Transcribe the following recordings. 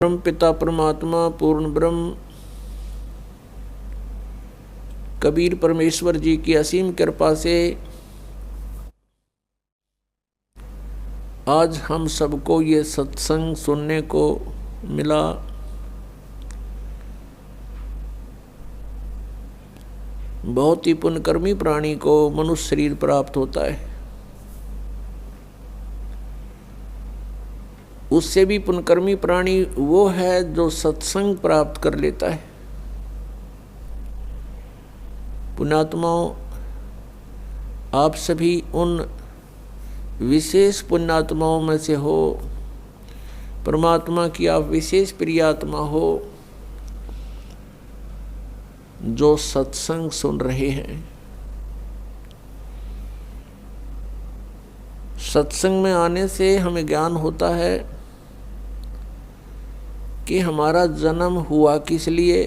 परम पिता परमात्मा पूर्ण ब्रह्म कबीर परमेश्वर जी की असीम कृपा से आज हम सबको ये सत्संग सुनने को मिला। बहुत ही पुण्यकर्मी प्राणी को मनुष्य शरीर प्राप्त होता है। उससे भी पुण्यकर्मी प्राणी वो है जो सत्संग प्राप्त कर लेता है। पुण्यात्माओं, आप सभी उन विशेष पुण्यात्माओं में से हो। परमात्मा की आप विशेष प्रियात्मा हो जो सत्संग सुन रहे हैं। सत्संग में आने से हमें ज्ञान होता है कि हमारा जन्म हुआ किस लिए,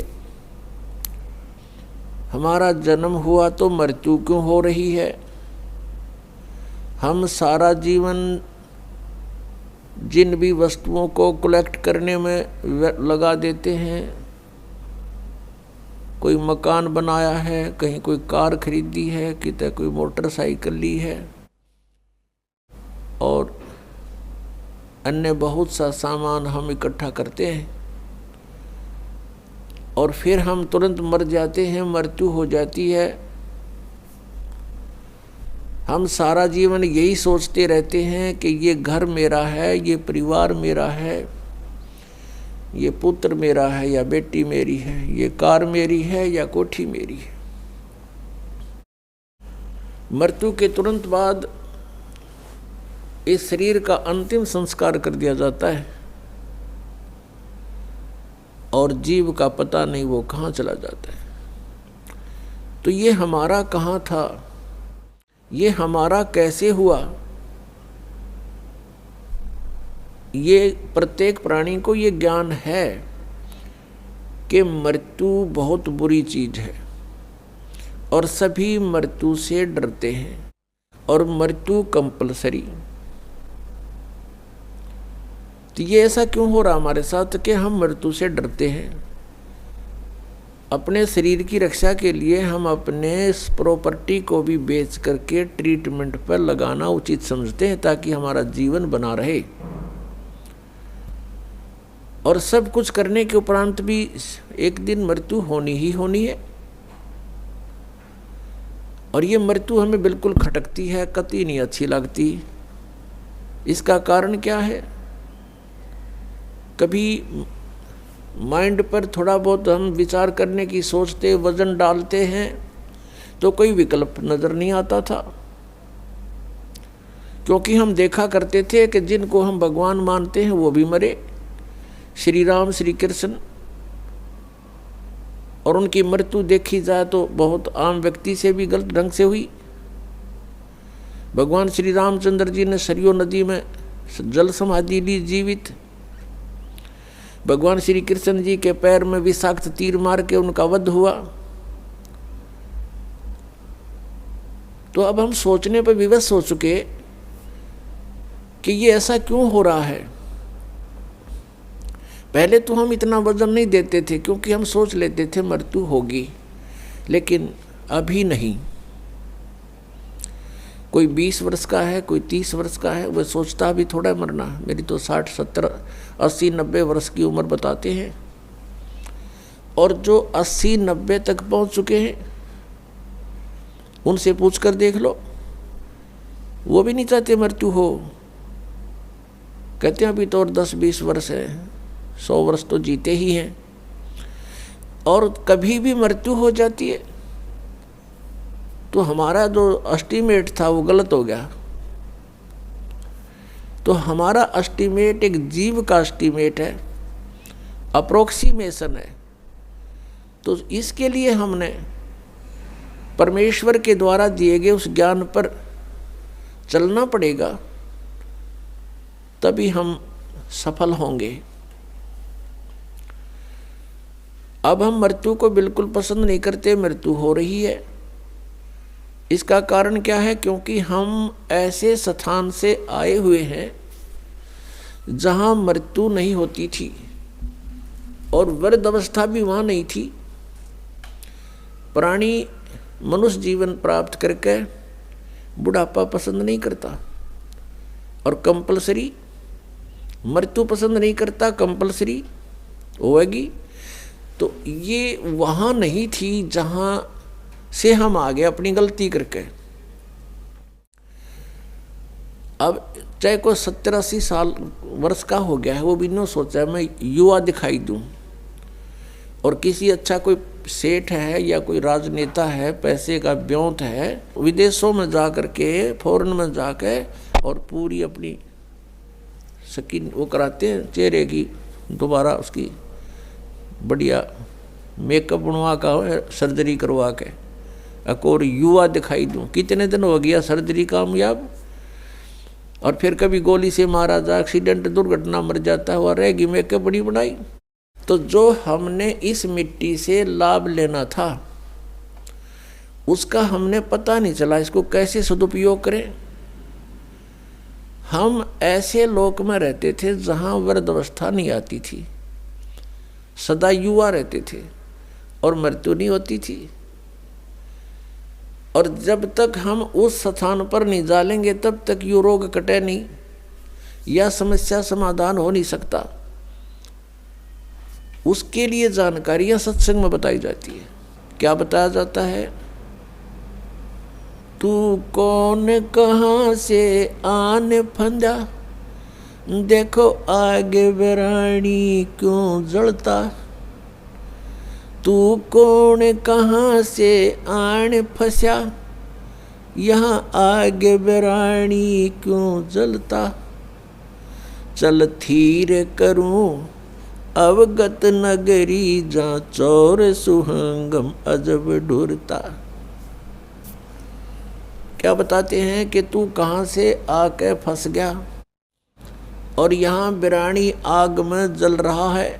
हमारा जन्म हुआ तो मृत्यु क्यों हो रही है। हम सारा जीवन जिन भी वस्तुओं को कलेक्ट करने में लगा देते हैं, कोई मकान बनाया है, कहीं कोई कार खरीदी है, कितने कोई मोटरसाइकिल ली है और अन्य बहुत सा सामान हम इकट्ठा करते हैं और फिर हम तुरंत मर जाते हैं, मृत्यु हो जाती है। हम सारा जीवन यही सोचते रहते हैं कि ये घर मेरा है, ये परिवार मेरा है, ये पुत्र मेरा है या बेटी मेरी है, ये कार मेरी है या कोठी मेरी है। मृत्यु के तुरंत बाद इस शरीर का अंतिम संस्कार कर दिया जाता है और जीव का पता नहीं वो कहाँ चला जाता है। तो ये हमारा कहाँ था, ये हमारा कैसे हुआ, ये प्रत्येक प्राणी को ये ज्ञान है कि मृत्यु बहुत बुरी चीज है और सभी मृत्यु से डरते हैं और मृत्यु कंपलसरी। तो ये ऐसा क्यों हो रहा हमारे साथ कि हम मृत्यु से डरते हैं। अपने शरीर की रक्षा के लिए हम अपने प्रॉपर्टी को भी बेच करके ट्रीटमेंट पर लगाना उचित समझते हैं ताकि हमारा जीवन बना रहे। और सब कुछ करने के उपरांत भी एक दिन मृत्यु होनी ही होनी है और ये मृत्यु हमें बिल्कुल खटकती है, कतई नहीं अच्छी लगती। इसका कारण क्या है? कभी माइंड पर थोड़ा बहुत हम विचार करने की सोचते, वजन डालते हैं तो कोई विकल्प नजर नहीं आता था, क्योंकि हम देखा करते थे कि जिनको हम भगवान मानते हैं वो भी मरे। श्री राम, श्री कृष्ण, और उनकी मृत्यु देखी जाए तो बहुत आम व्यक्ति से भी गलत ढंग से हुई। भगवान श्री रामचंद्र जी ने सरयू नदी में जल समाधि ली जीवित। भगवान श्री कृष्ण जी के पैर में विषाक्त तीर मार के उनका वध हुआ। तो अब हम सोचने पर विवश हो चुके कि ये ऐसा क्यों हो रहा है। पहले तो हम इतना वजन नहीं देते थे क्योंकि हम सोच लेते थे मृत्यु होगी, लेकिन अभी नहीं। कोई 20 वर्ष का है, कोई 30 वर्ष का है, वह सोचता भी थोड़ा मरना। मेरी तो 60, 70, 80, 90 वर्ष की उम्र बताते हैं। और जो 80, 90 तक पहुंच चुके हैं उनसे पूछकर देख लो, वो भी नहीं चाहते मृत्यु हो। कहते हैं अभी तो और 10-20 वर्ष है, 100 वर्ष तो जीते ही हैं। और कभी भी मृत्यु हो जाती है तो हमारा जो एस्टीमेट था वो गलत हो गया। तो हमारा एस्टीमेट एक जीव का एस्टीमेट है, अप्रोक्सीमेशन है। तो इसके लिए हमने परमेश्वर के द्वारा दिए गए उस ज्ञान पर चलना पड़ेगा, तभी हम सफल होंगे। अब हम मृत्यु को बिल्कुल पसंद नहीं करते, मृत्यु हो रही है। इसका कारण क्या है? क्योंकि हम ऐसे स्थान से आए हुए हैं जहां मृत्यु नहीं होती थी। और वृद्ध अवस्था भी वहाँ नहीं थी। प्राणी मनुष्य जीवन प्राप्त करके बुढ़ापा पसंद नहीं करता और कंपलसरी मृत्यु पसंद नहीं करता, कंपलसरी होगी। तो ये वहाँ नहीं थी जहाँ से हम आ गए अपनी गलती करके। अब चाहे कोई 70-80 साल वर्ष का हो गया है, वो भी नहीं सोचा है मैं युवा दिखाई दूं, और किसी अच्छा कोई सेठ है या कोई राजनेता है, पैसे का ब्योंत है, विदेशों में जा कर के, फॉरेन में जाके और पूरी अपनी स्किन वो कराते हैं चेहरे की, दोबारा उसकी बढ़िया मेकअप बनवा का सर्जरी करवा के और युवा दिखाई दूं। कितने दिन हो गया सर्जरी कामयाब, और फिर कभी गोली से मारा जा, एक्सीडेंट दुर्घटना मर जाता हुआ रहेगी, मेकअप बड़ी बनाई। तो जो हमने इस मिट्टी से लाभ लेना था उसका हमने पता नहीं चला, इसको कैसे सदुपयोग करें। हम ऐसे लोक में रहते थे जहां वृद्ध अवस्था नहीं आती थी, सदा युवा रहते थे और मृत्यु नहीं होती थी। और जब तक हम उस स्थान पर नहीं डालेंगे तब तक ये रोग कटे नहीं, या समस्या समाधान हो नहीं सकता। उसके लिए जानकारियां सत्संग में बताई जाती है। क्या बताया जाता है? तू कौन कहाँ से आने फंदा, देखो आगे बेरानी क्यों जलता। तू कौन कहाँ से आने फंसा, यहाँ आगे बेरानी क्यों जलता। चल थीर करूं अवगत नगरी, जहाँ चोर सुहंगम अजब ढूरता। क्या बताते हैं कि तू कहाँ से आके फंस गया और यहाँ बिरानी आग में जल रहा है।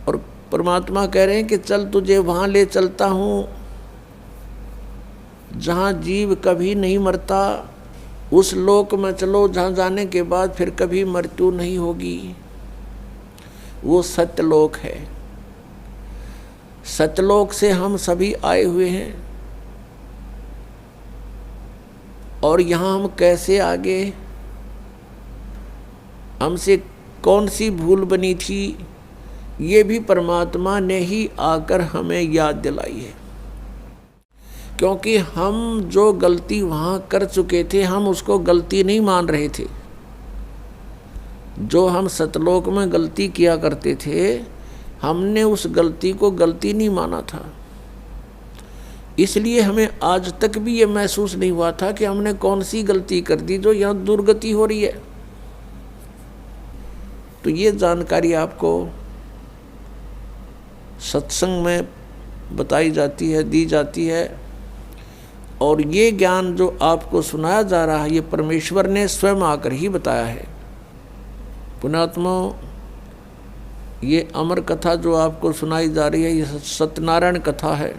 और परमात्मा कह रहे हैं कि चल तुझे वहाँ ले चलता हूँ जहाँ जीव कभी नहीं मरता, उस लोक में चलो जहाँ जाने के बाद फिर कभी मृत्यु नहीं होगी। वो सत्यलोक है। सत्यलोक से हम सभी आए हुए हैं, और यहाँ हम कैसे आगे, हमसे कौन सी भूल बनी थी, ये भी परमात्मा ने ही आकर हमें याद दिलाई है। क्योंकि हम जो गलती वहाँ कर चुके थे हम उसको गलती नहीं मान रहे थे। जो हम सतलोक में गलती किया करते थे हमने उस गलती को गलती नहीं माना था। इसलिए हमें आज तक भी ये महसूस नहीं हुआ था कि हमने कौन सी गलती कर दी जो यहाँ दुर्गति हो रही है। तो ये जानकारी आपको सत्संग में बताई जाती है, दी जाती है, और ये ज्ञान जो आपको सुनाया जा रहा है ये परमेश्वर ने स्वयं आकर ही बताया है। पुण्यात्मा, ये अमर कथा जो आपको सुनाई जा रही है ये सत्यनारायण कथा है।